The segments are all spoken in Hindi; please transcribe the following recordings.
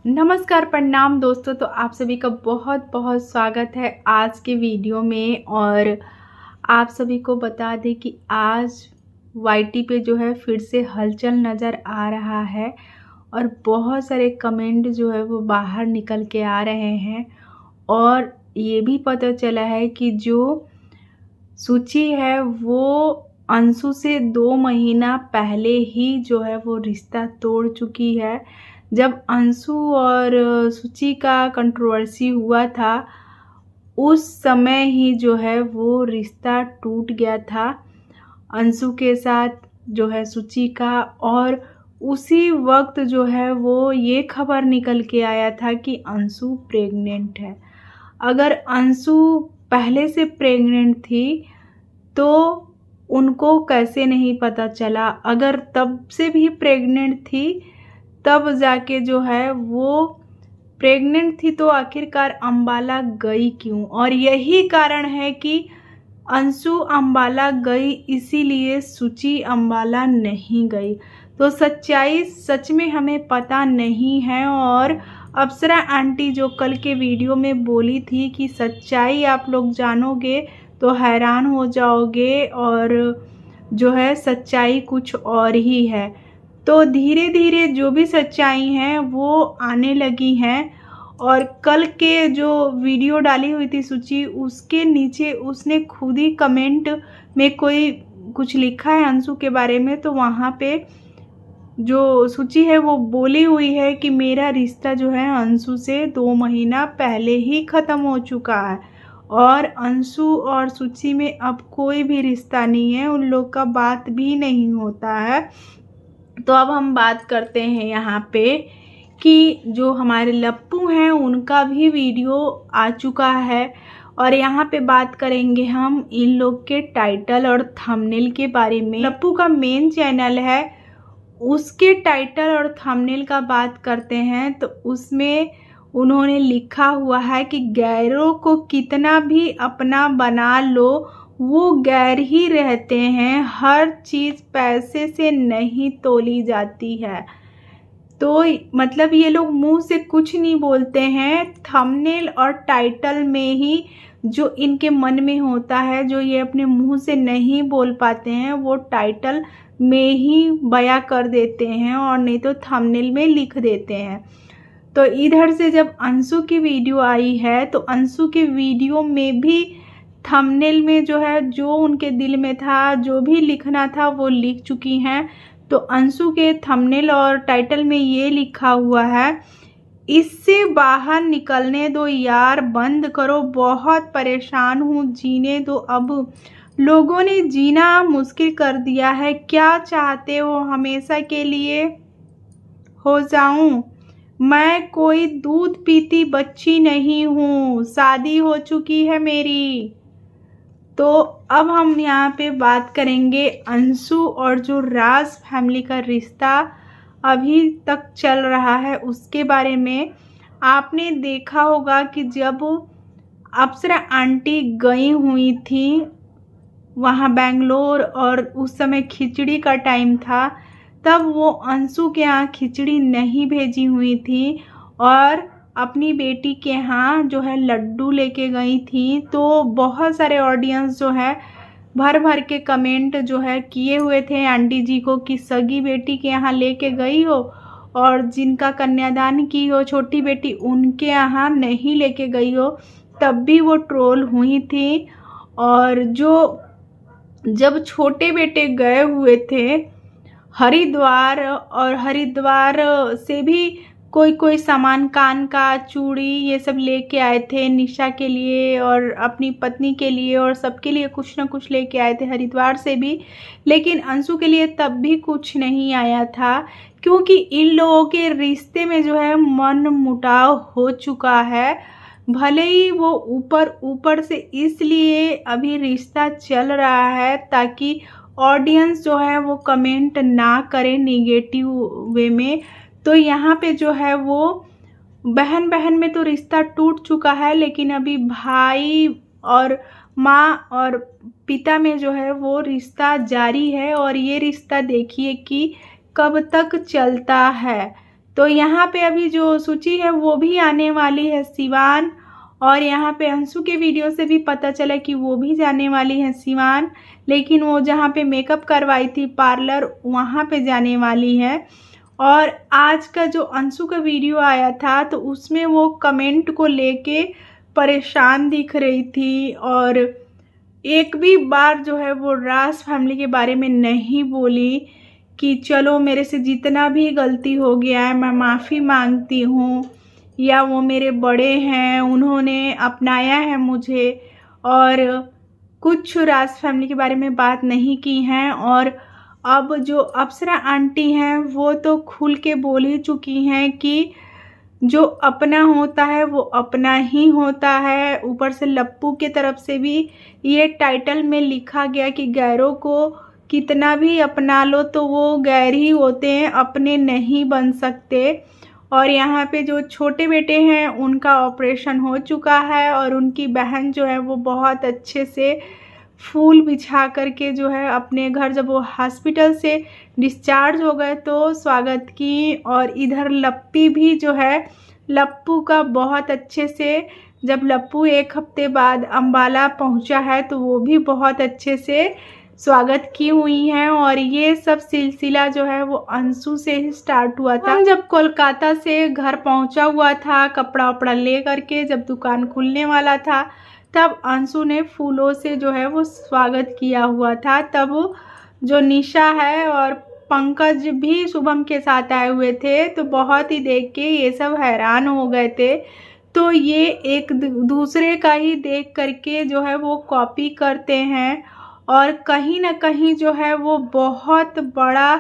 नमस्कार, प्रणाम दोस्तों। तो आप सभी का बहुत बहुत स्वागत है आज के वीडियो में। और आप सभी को बता दें कि आज वाईटी पे जो है फिर से हलचल नज़र आ रहा है और बहुत सारे कमेंट जो है वो बाहर निकल के आ रहे हैं। और ये भी पता चला है कि जो सूची है वो अंशु से 2 महीना पहले ही जो है वो रिश्ता तोड़ चुकी है। जब अंशु और सूची का कंट्रोवर्सी हुआ था उस समय ही जो है वो रिश्ता टूट गया था अंशु के साथ जो है सूची का। और उसी वक्त जो है वो ये खबर निकल के आया था कि अंशु प्रेग्नेंट है। अगर अंशु पहले से प्रेग्नेंट थी तो उनको कैसे नहीं पता चला। अगर तब से भी प्रेग्नेंट थी तब जाके जो है वो प्रेग्नेंट थी तो आखिरकार अंबाला गई क्यों। और यही कारण है कि अंशु अंबाला गई, इसीलिए सूची अंबाला नहीं गई। तो सच्चाई सच में हमें पता नहीं है। और अप्सरा आंटी जो कल के वीडियो में बोली थी कि सच्चाई आप लोग जानोगे तो हैरान हो जाओगे, और जो है सच्चाई कुछ और ही है। तो धीरे धीरे जो भी सच्चाई हैं वो आने लगी हैं। और कल के जो वीडियो डाली हुई थी सूची, उसके नीचे उसने खुद ही कमेंट में कोई कुछ लिखा है अंशु के बारे में। तो वहाँ पे जो सूची है वो बोली हुई है कि मेरा रिश्ता जो है अंशु से 2 महीना पहले ही ख़त्म हो चुका है और अंशु और सूची में अब कोई भी रिश्ता नहीं है, उन लोग का बात भी नहीं होता है। तो अब हम बात करते हैं यहाँ पे कि जो हमारे लप्पू हैं उनका भी वीडियो आ चुका है। और यहाँ पे बात करेंगे हम इन लोग के टाइटल और थंबनेल के बारे में। लप्पू का मेन चैनल है, उसके टाइटल और थंबनेल का बात करते हैं तो उसमें उन्होंने लिखा हुआ है कि गैरों को कितना भी अपना बना लो वो गैर ही रहते हैं, हर चीज़ पैसे से नहीं तोली जाती है। तो मतलब ये लोग मुंह से कुछ नहीं बोलते हैं, थंबनेल और टाइटल में ही जो इनके मन में होता है, जो ये अपने मुंह से नहीं बोल पाते हैं, वो टाइटल में ही बयां कर देते हैं और नहीं तो थंबनेल में लिख देते हैं। तो इधर से जब अंशु की वीडियो आई है तो अंशु के वीडियो में भी थंबनेल में जो है जो उनके दिल में था, जो भी लिखना था वो लिख चुकी हैं। तो अंशु के थंबनेल और टाइटल में ये लिखा हुआ है, इससे बाहर निकलने दो यार, बंद करो, बहुत परेशान हूँ, जीने दो अब, लोगों ने जीना मुश्किल कर दिया है, क्या चाहते हो हमेशा के लिए हो जाऊं, मैं कोई दूध पीती बच्ची नहीं हूँ, शादी हो चुकी है मेरी। तो अब हम यहाँ पे बात करेंगे अंशु और जो राज फैमिली का रिश्ता अभी तक चल रहा है उसके बारे में। आपने देखा होगा कि जब अप्सरा आंटी गई हुई थी वहाँ बेंगलोर और उस समय खिचड़ी का टाइम था, तब वो अंशु के यहाँ खिचड़ी नहीं भेजी हुई थी और अपनी बेटी के यहाँ जो है लड्डू लेके गई थी। तो बहुत सारे ऑडियंस जो है भर भर के कमेंट जो है किए हुए थे आंटी जी को कि सगी बेटी के यहाँ लेके गई हो और जिनका कन्यादान की हो छोटी बेटी उनके यहाँ नहीं लेके गई हो, तब भी वो ट्रोल हुई थी। और जो जब छोटे बेटे गए हुए थे हरिद्वार और हरिद्वार से भी कोई सामान, कान का चूड़ी ये सब लेके आए थे निशा के लिए और अपनी पत्नी के लिए, और सबके लिए कुछ ना कुछ लेके आए थे हरिद्वार से भी। लेकिन अंशु के लिए तब भी कुछ नहीं आया था क्योंकि इन लोगों के रिश्ते में जो है मन मुटाव हो चुका है। भले ही वो ऊपर ऊपर से इसलिए अभी रिश्ता चल रहा है ताकि ऑडियंस जो है वो कमेंट ना करे निगेटिव वे में। तो यहाँ पे जो है वो बहन बहन में तो रिश्ता टूट चुका है, लेकिन अभी भाई और माँ और पिता में जो है वो रिश्ता जारी है। और ये रिश्ता देखिए कि कब तक चलता है। तो यहाँ पे अभी जो सूची है वो भी आने वाली है सिवान, और यहाँ पे अंशु के वीडियो से भी पता चला कि वो भी जाने वाली है सिवान, लेकिन वो जहाँ पे मेकअप करवाई थी पार्लर वहाँ पे जाने वाली है। और आज का जो अंशु का वीडियो आया था तो उसमें वो कमेंट को लेके परेशान दिख रही थी, और एक भी बार जो है वो राज फैमिली के बारे में नहीं बोली कि चलो मेरे से जितना भी गलती हो गया है मैं माफ़ी मांगती हूँ, या वो मेरे बड़े हैं उन्होंने अपनाया है मुझे, और कुछ राज फैमिली के बारे में बात नहीं की हैं। और अब जो अप्सरा आंटी हैं वो तो खुल के बोल ही चुकी हैं कि जो अपना होता है वो अपना ही होता है। ऊपर से लप्पू के तरफ से भी ये टाइटल में लिखा गया कि गैरों को कितना भी अपना लो तो वो गैर ही होते हैं, अपने नहीं बन सकते। और यहाँ पे जो छोटे बेटे हैं उनका ऑपरेशन हो चुका है, और उनकी बहन जो है वो बहुत अच्छे से फूल बिछा करके जो है अपने घर, जब वो हॉस्पिटल से डिस्चार्ज हो गए तो स्वागत की। और इधर लप्पी भी जो है लप्पू का बहुत अच्छे से, जब लप्पू एक हफ्ते बाद अंबाला पहुंचा है तो वो भी बहुत अच्छे से स्वागत की हुई हैं। और ये सब सिलसिला जो है वो अंशु से ही स्टार्ट हुआ था। जब कोलकाता से घर पहुंचा हुआ था कपड़ा वपड़ा ले करके, जब दुकान खुलने वाला था तब अंशु ने फूलों से जो है वो स्वागत किया हुआ था। तब जो निशा है और पंकज भी शुभम के साथ आए हुए थे, तो बहुत ही देख के ये सब हैरान हो गए थे। तो ये एक दूसरे का ही देख करके जो है वो कॉपी करते हैं, और कहीं ना कहीं जो है वो बहुत बड़ा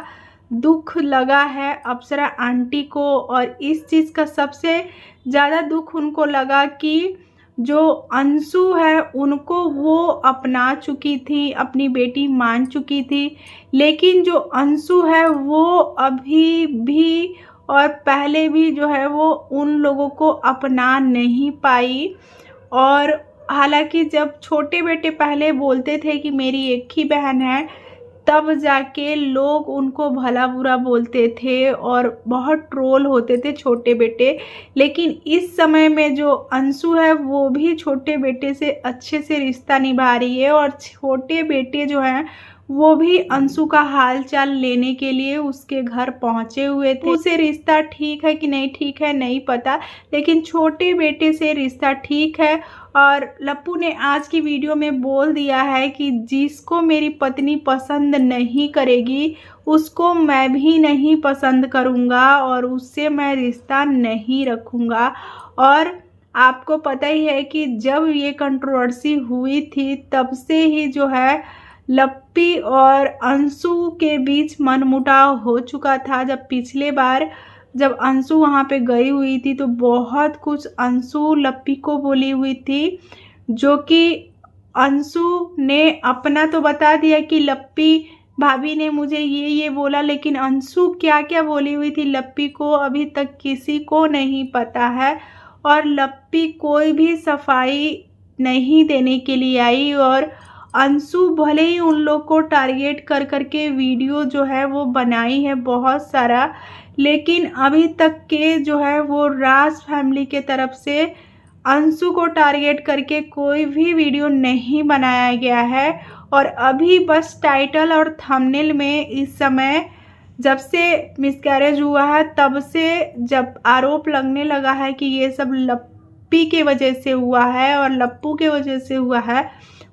दुख लगा है अप्सरा आंटी को। और इस चीज़ का सबसे ज़्यादा दुख उनको लगा कि जो अंशु है उनको वो अपना चुकी थी, अपनी बेटी मान चुकी थी, लेकिन जो अंशु है वो अभी भी और पहले भी जो है वो उन लोगों को अपना नहीं पाई। और हालांकि जब छोटे बेटे पहले बोलते थे कि मेरी एक ही बहन है, तब जाके लोग उनको भला बुरा बोलते थे और बहुत ट्रोल होते थे छोटे बेटे। लेकिन इस समय में जो अंशु है वो भी छोटे बेटे से अच्छे से रिश्ता निभा रही है, और छोटे बेटे जो हैं वो भी अंशु का हाल चाल लेने के लिए उसके घर पहुंचे हुए थे। उसे रिश्ता ठीक है कि नहीं ठीक है नहीं पता, लेकिन छोटे बेटे से रिश्ता ठीक है। और लप्पू ने आज की वीडियो में बोल दिया है कि जिसको मेरी पत्नी पसंद नहीं करेगी उसको मैं भी नहीं पसंद करूँगा, और उससे मैं रिश्ता नहीं रखूँगा। और आपको पता ही है कि जब ये कंट्रोवर्सी हुई थी तब से ही जो है लप्पी और अंशु के बीच मनमुटाव हो चुका था। जब पिछले बार जब अंशु वहाँ पे गई हुई थी तो बहुत कुछ अंशु लप्पी को बोली हुई थी, जो कि अंशु ने अपना तो बता दिया कि लप्पी भाभी ने मुझे ये बोला, लेकिन अंशु क्या क्या बोली हुई थी लप्पी को अभी तक किसी को नहीं पता है। और लप्पी कोई भी सफाई नहीं देने के लिए आई, और अंशु भले ही उन लोग को टारगेट कर करके वीडियो जो है वो बनाई है बहुत सारा, लेकिन अभी तक के जो है वो राज फैमिली के तरफ से अंशु को टारगेट करके कोई भी वीडियो नहीं बनाया गया है। और अभी बस टाइटल और थंबनेल में इस समय जब से मिसकैरेज हुआ है तब से जब आरोप लगने लगा है कि ये सब लप्पी के वजह से हुआ है और लप्पू के वजह से हुआ है।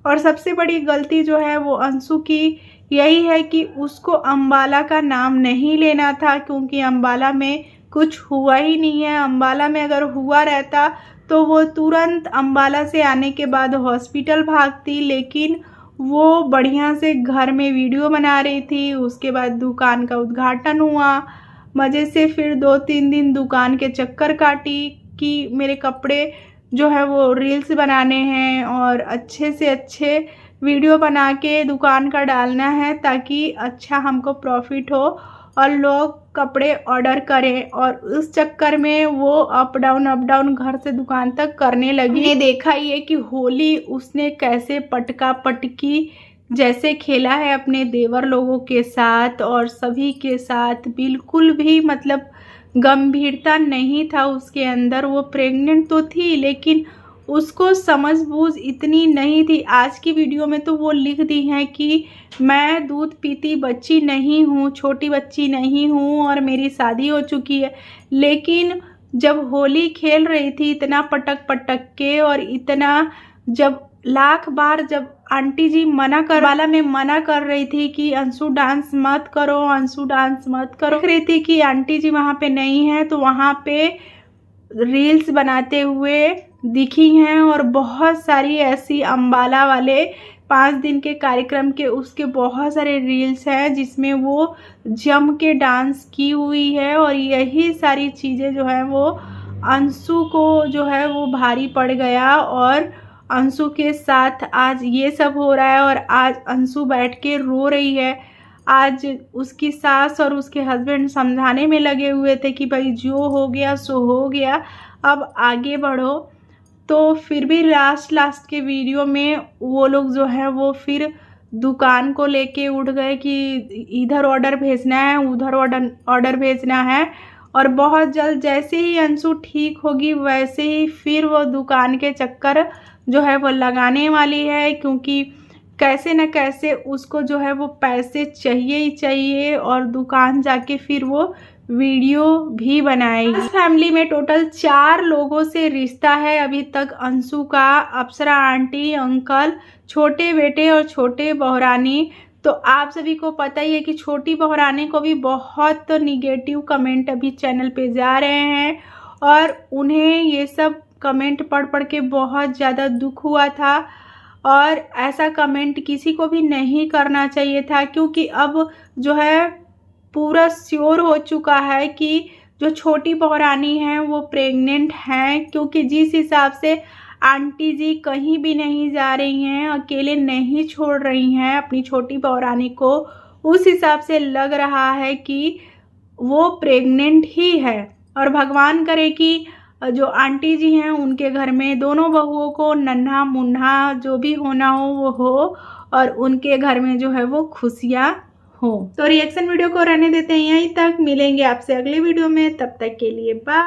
और सबसे बड़ी गलती जो है वो अंशु की यही है कि उसको अंबाला का नाम नहीं लेना था, क्योंकि अंबाला में कुछ हुआ ही नहीं है। अंबाला में अगर हुआ रहता तो वो तुरंत अंबाला से आने के बाद हॉस्पिटल भागती, लेकिन वो बढ़िया से घर में वीडियो बना रही थी। उसके बाद दुकान का उद्घाटन हुआ, मज़े से फिर 2-3 दिन दुकान के चक्कर काटी कि मेरे कपड़े जो है वो रील्स बनाने हैं और अच्छे से अच्छे वीडियो बना के दुकान का डालना है ताकि अच्छा हमको प्रॉफिट हो और लोग कपड़े ऑर्डर करें। और उस चक्कर में वो अप डाउन घर से दुकान तक करने लगी। ने देखा ये कि होली उसने कैसे पटका पटकी जैसे खेला है अपने देवर लोगों के साथ और सभी के साथ, बिल्कुल भी मतलब गंभीरता नहीं था उसके अंदर। वो प्रेग्नेंट तो थी लेकिन उसको समझबूझ इतनी नहीं थी। आज की वीडियो में तो वो लिख दी हैं कि मैं दूध पीती बच्ची नहीं हूँ, छोटी बच्ची नहीं हूँ और मेरी शादी हो चुकी है। लेकिन जब होली खेल रही थी इतना पटक पटक के और इतना, जब लाख बार जब आंटी जी मना कर रही थी कि अंशु डांस मत करो, अंशु डांस मत करो, देख रही थी कि आंटी जी वहाँ पे नहीं है तो वहाँ पे रील्स बनाते हुए दिखी हैं। और बहुत सारी ऐसी अंबाला वाले 5 दिन के कार्यक्रम के उसके बहुत सारे रील्स हैं जिसमें वो जम के डांस की हुई है। और यही सारी चीज़ें जो है वो अंशु को जो है वो भारी पड़ गया और अंशु के साथ आज ये सब हो रहा है। और आज अंशु बैठ के रो रही है। आज उसकी सास और उसके हस्बैंड समझाने में लगे हुए थे कि भाई जो हो गया सो हो गया, अब आगे बढ़ो। तो फिर भी लास्ट के वीडियो में वो लोग जो है वो फिर दुकान को लेके उठ गए कि इधर ऑर्डर भेजना है, उधर ऑर्डर भेजना है। और बहुत जल्द जैसे ही अंशु ठीक होगी वैसे ही फिर वो दुकान के चक्कर जो है वो लगाने वाली है, क्योंकि कैसे न कैसे उसको जो है वो पैसे चाहिए ही चाहिए और दुकान जाके फिर वो वीडियो भी बनाएगी। इस फैमिली में टोटल 4 लोगों से रिश्ता है अभी तक अंशु का, अप्सरा आंटी, अंकल, छोटे बेटे और छोटे बहुरानी। तो आप सभी को पता ही है कि छोटी बहुरानी को भी बहुत निगेटिव कमेंट अभी चैनल पे जा रहे हैं और उन्हें ये सब कमेंट पढ़ के बहुत ज़्यादा दुख हुआ था। और ऐसा कमेंट किसी को भी नहीं करना चाहिए था, क्योंकि अब जो है पूरा श्योर हो चुका है कि जो छोटी बहुरानी हैं वो प्रेग्नेंट हैं। क्योंकि जिस हिसाब से आंटी जी कहीं भी नहीं जा रही हैं, अकेले नहीं छोड़ रही हैं अपनी छोटी बहुरानी को, उस हिसाब से लग रहा है कि वो प्रेग्नेंट ही है। और भगवान करे कि जो आंटी जी हैं उनके घर में दोनों बहुओं को नन्हा मुन्ना जो भी होना हो वो हो और उनके घर में जो है वो खुशियाँ हो। तो रिएक्शन वीडियो को रहने देते हैं यहीं तक, मिलेंगे आपसे अगले वीडियो में, तब तक के लिए बाय।